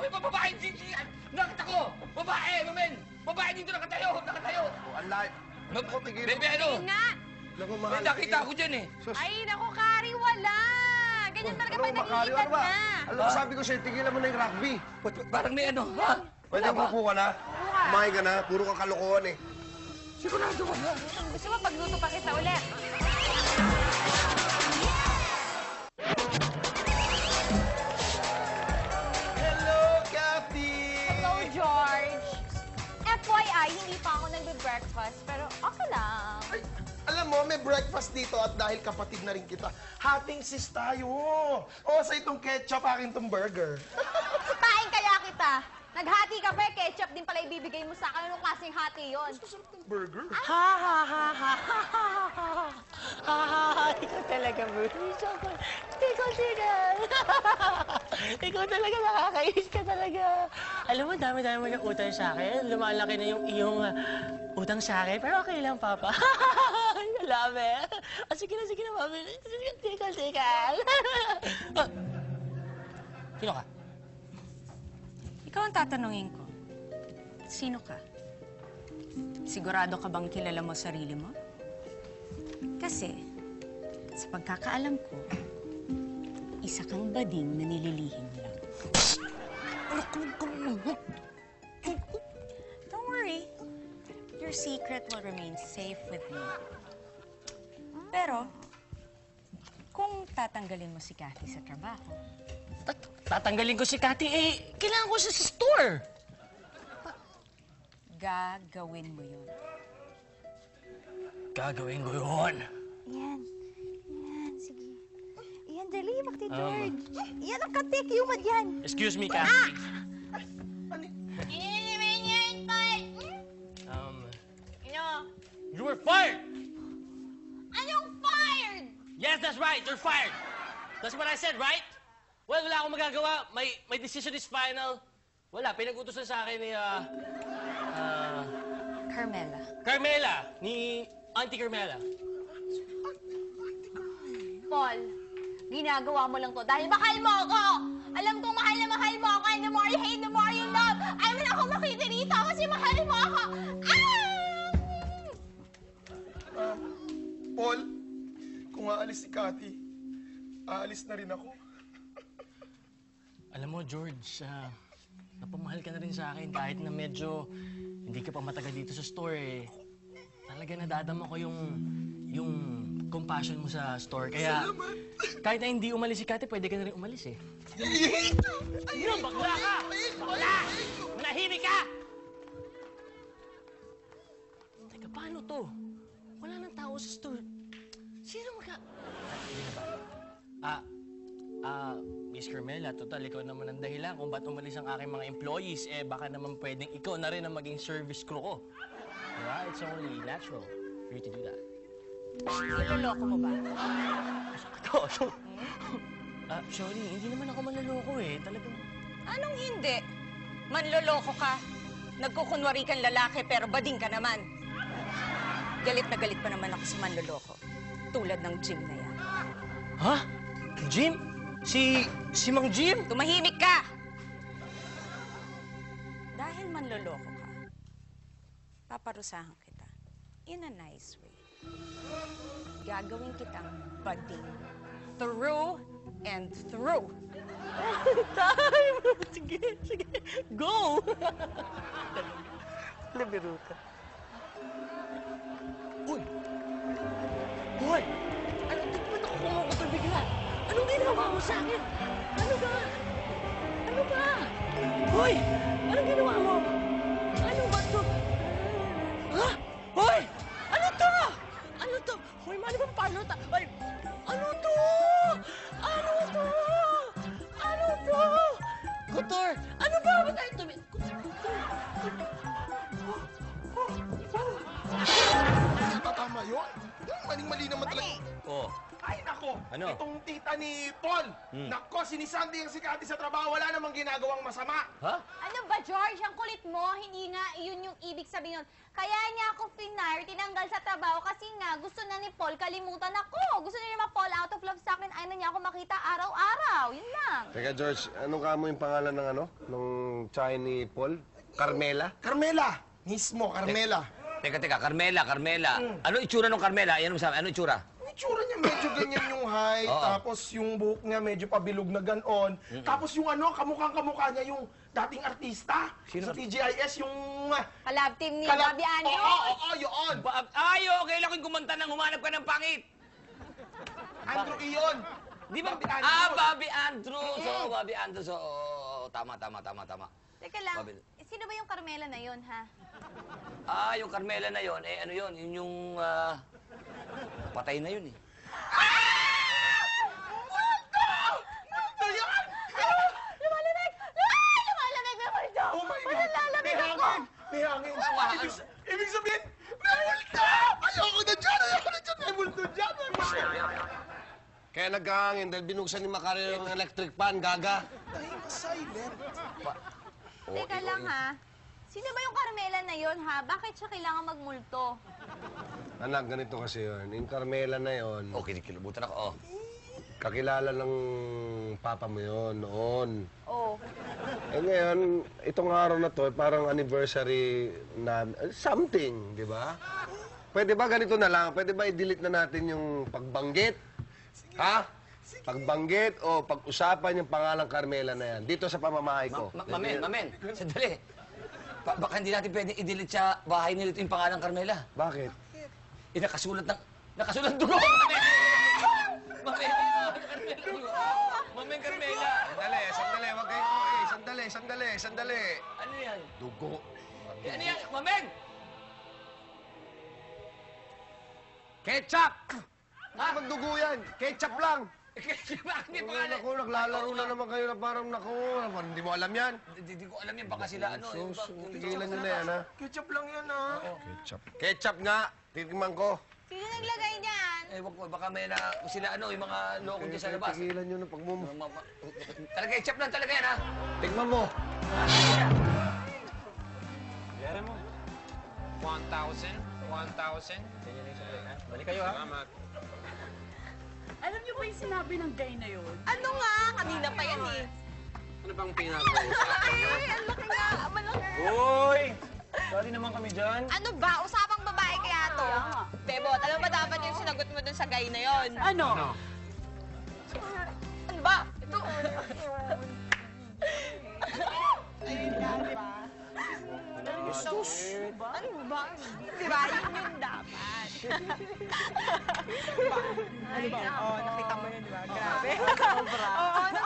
May babae dito! Nakita ko! Babae, mamen! Babae dito nakatayo! Nakatayo! Ang lahat. Naku, tigil. Bebe, ano? nga. Naku, May mahal. nakita ko dyan eh. Ay, naku, Kari, wala. Ganyan talaga pag nag-iitan ba? na. Alam mo, sabi ko sa'yo, tigilan mo na yung rugby. Parang may ano, ha? Pwede upo ka na? Kumain ka na? Puro kang kalokohan eh. Sigurado ka na. Gusto mo pagluto pa kita ulit? Hello, Kathy! Hello, George. FYI, hindi pa ako nagbe-breakfast, pero okay lang. Ay, alam mo, may breakfast dito at dahil kapatid na rin kita, hating sis tayo. Sa itong ketchup, akin itong burger. Sipain kaya kita. Naghati ka pa, ketchup din pala ibibigay mo sa akin. Anong klaseng hati yun? Masarap ng burger. Ha ha ha ha ha ha ha ha. Ikaw talaga, Bruce. Ikaw. Ikaw talaga, nakakainis ka talaga. Alam mo, dami-dami mo ng utang sa akin. Lumalaki na yung iyong utang sa akin. Pero okay lang, Papa. Alam eh. Sige na, Mami. Tika. Sino ka? Ikaw ang tatanungin ko. Sino ka? Sigurado ka bang kilala mo sarili mo? Kasi, sa pagkakaalam ko, isa kang bading na nililihim lang. Don't worry. Your secret will remain safe with me. Pero, kung tatanggalin mo si Kathy sa trabaho, Tatanggalin ko si Kathy, kailangan ko siya sa store. gagawin mo yun. Gagawin ko yun. Yan, sige. Yan, dali, Bakti George. Yan ang katik, humad yan. Excuse me, Kathy. You were fired! Anong fired? Yes, that's right. You're fired. That's what I said, right? Well, wala akong magagawa. My decision is final. Wala, pinag-utosan sa akin ni, Carmela. Carmela. Ni Auntie Carmela. Paul, ginagawa mo lang to dahil mahal mo ako. Alam kong mahal na mahal mo ako, and the more you hate, the more you love. Ayaw mo na akong makita dito kasi mahal mo ako. Paul, kung aalis si Kathy, aalis na rin ako. Alam mo, George, napamahal ka na rin sa akin kahit na medyo hindi ka pa matagal dito sa store eh. Talaga nadadama ko yung compassion mo sa store. Kaya kahit na hindi umalis si Kathy, pwede ka na rin umalis eh. Ayun, bakla ka! Bakla! Manahimik ka! Teka, paano to? Wala nang tao sa store. Sino Miss Carmela, total, ikaw naman ang dahilan kung ba't umalis ang aking mga employees. Baka naman pwedeng ikaw na rin ang maging service crew ko. Diba? It's only natural for you to do that. Niloloko mo ba? Sorry, hindi naman ako manloloko eh. Talagang... Anong hindi? Manloloko ka. Nagkukunwari kang lalaki pero bading ka naman. Galit na galit pa naman ako sa manloloko. Tulad ng Jim na yan. Ha? Jim? Si Mang Jim? Tumahimik ka! Dahil manloloko ka, paparusahan kita in a nice way. Gagawin kitang bading. Through and through. Time! Sige. Go! Labiro ka. Uy! Hoy! Ano? Ba't ako kumukutol bigla? Anong ginawa mo sa akin? Ano ba? Hoy! Anong ginawa mo? Ano ba to? Ha? Hoy! Ano to? Hoy, mali bang parlor ta? Ay! Ano to? Kotor! Ano ba? Ba't tayo tumi... Tama yun? Maling-mali naman talaga. Oh. Ay, naku! Nako, Ano? itong tita ni Paul. Nako, si Sandy ang sikati sa trabaho. Wala namang ginagawang masama. Ha? Ano ba, George? Ang kulit mo. Hindi nga yun yung ibig sabihin nun. Kaya niya ako tinanggal sa trabaho kasi nga gusto na ni Paul kalimutan ako. Gusto niya ma-fall out of love sa akin. Ayaw na niya ako makita araw-araw. Yun lang. Teka, George, anong kamo yung pangalan ng nung tsaya ni Paul? Carmela? Carmela. Mismo, Carmela. Teka, Carmela. Ano itsura ng Carmela? Yan mo sabi, ano itsura? Ang itsura niya medyo ganyan yung height, Oo. tapos yung buhok niya medyo pabilog na ganon. Tapos yung kamukhang-kamukha niya yung dating artista sa TGIS, yung... Kalab team ni kalab- Bobby Anyo. Oo, yun. Ay, okay lang kung kumanta nang humanap ka ng pangit. Andrew Iyon. Di ba? Bobby Andrews. Bobby Andrews. Oo, Bobby Andrews. Oo, tama. Teka lang, Bobby. sino ba yung Carmela na yun, ha? Yung Carmela na yon, ano yun? Yun yung, patay na yun eh. Multo yan! Lumalamig! Lumalamig na multo! Oh my God! Malalamig May ako! hangin! May hangin! Ibig sabihin, may multo! Ayoko na dyan! May multo dyan! May multo! Kaya nagkahangin dahil binuksan ni Macario yung electric fan, gaga. Ay, silent. Teka lang, ha? Sino ba yung Carmela na yun, ha? Bakit siya kailangan magmulto? Anak, ganito kasi yun. Yung Carmela na yun, Okay, kinikilabutan ako. kakilala ng papa mo yun noon. Oh. Eh ngayon, itong araw na to, parang anniversary na something, di ba? Pwede ba ganito na lang? Pwede ba i-delete na natin yung pagbanggit? Ha? Pagbanggit o pag-usapan yung pangalang Carmela na yan dito sa pamamahay ko. Mamen, sandali. Baka hindi natin pwedeng i-delete sa bahay nila yung pangalang Carmela. Bakit? Nakasulat dugo! Mamen Carmela! Sandali, wag kayo sandali. Ano yan? Dugo. Ano yan? Mamen! Ketchup! Bakit dugo yan? Ketchup lang. Bakit may pangalan? Naku, naglalaro na naman kayo na parang hindi mo alam yan. Hindi ko alam yan. Baka sila ano. yung Sus, bang- tigilan nyo na yan, ha? Ketchup lang yan, ha? Ketchup nga. Titigman ko. Sino naglagay niyan? Ewan ko, baka may na sila ano, yung mga loko dyan sa labas. Tigilan nyo na pagmum. Talaga, ketchup lang talaga yan, ha? Tigman mo. Yara mo. 1,000. Balik kayo, ha? Salamat. Alam niyo ba yung sinabi ng guy na yun? Ano nga? Kanina pa yan, eh. Ano bang pinag-uusapan niyo? Ay, ang laki nga. Malaki. Uy! Sorry naman kami dyan. Ano ba? Usapang babae kaya to? Bebot, alam mo ba dapat yung sinagot mo dun sa guy na yon? Ano? Ano ba? Ito. Ano ba? Di ba? Yun yung dapat. Ano ba? Oo, nakita mo yun, di ba? Grabe. Oo, wala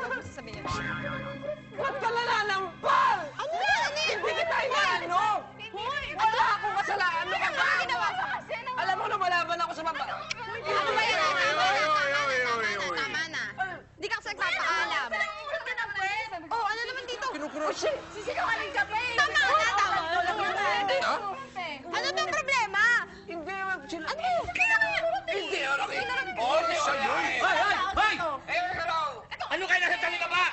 mo sasabihin. Ba't ka nalalampal? Ano yan? Ano yan? Hindi kita inaano! Wala akong kasalanan! Ano ka ba? Ano ginawa mo kasi? Alam mo, lumalaban ako sa baba. Ano ba yan? Tama na. Di ka kasi nagpapaalam. Oh, ano naman dito? Kinukuroshi! Sisinungaling ka pa eh! Tama na, tama. Ano bang problema? Hindi, sila... Ano? Hindi, okay. Oh, sa'yo eh. Hoy! Hello! Ano kayo nasa talika ba?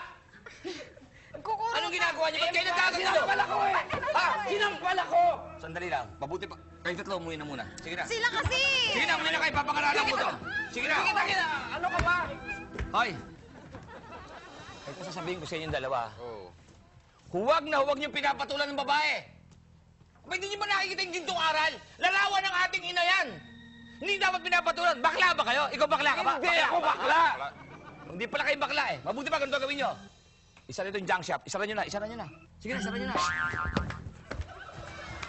Anong ginagawa niyo? Ba't kayo nagkagawa? Sinampal ako eh! Ha? Sinampal ako! Sandali lang. Mabuti pa. Kayo tatlo, umuwi na muna. Sige na. Sila kasi! Sige na, umuwi na kayo. Papangaralan ko to. Sige na. Ano ka ba? Hoy! Ito sasabihin ko sa inyong dalawa. Huwag na huwag niyong pinapatulan ng babae. Ba't hindi niyo ba nakikita yung gintong aral? Larawan ng ating ina yan. Hindi dapat pinapatulan. Bakla ba kayo? Ikaw bakla ka ba? Hindi ako bakla! Hindi pala kayo bakla eh. Mabuti pa ganito gawin niyo. Isa rito yung junk shop. Isara niyo na. Sige na, isara niyo na.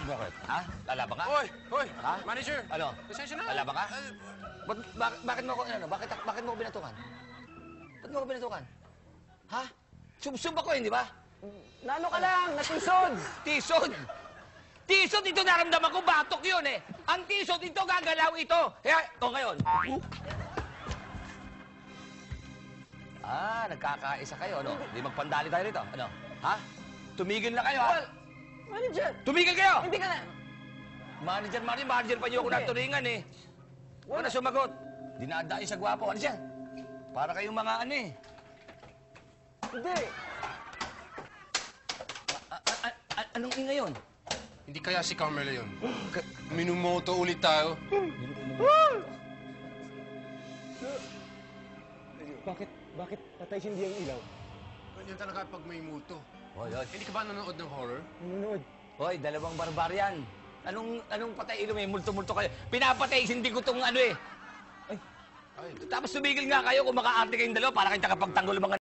Bakit? Ha? Lalaban ka? Hoy! Ha? Manager! Ano? Pasensya na. Lalaban ka? Bakit mo ako, ano? Bakit mo ako binatukan? Ba't mo ako binatukan? Ha? Sub ako, hindi ba? Nano ka lang, natisod! Tisod! Tisod, ito naramdaman ko, batok yun eh. Ang tisod, ito gagalaw ito. Kaya, o ngayon. Nagkakaisa kayo, ano? Hindi magpandali tayo rito. Ano? Ha? Tumigil na kayo, ha? Manager! Tumigil kayo! Hindi ka na! Manager pa niyo ako naturingan eh. Huwag na sumagot. Dinadayo sa gwapo. Ano siya? Para kayong mga ano eh. Hindi! Anong ingay yun? Hindi kaya si Carmela yun. Minumoto ulit tayo. Bakit patay si hindi ang ilaw? Ganyan talaga pag may multo. Hoy. Hindi ka ba nanonood ng horror? Nanonood. Hoy, dalawang barbarian. Anong patay ilong eh? Multo-multo kayo. Pinapatay, hindi ko tong ano eh. Tapos tumigil nga kayo kung makaarte kayong dalawa para kayong tagapagtanggol mga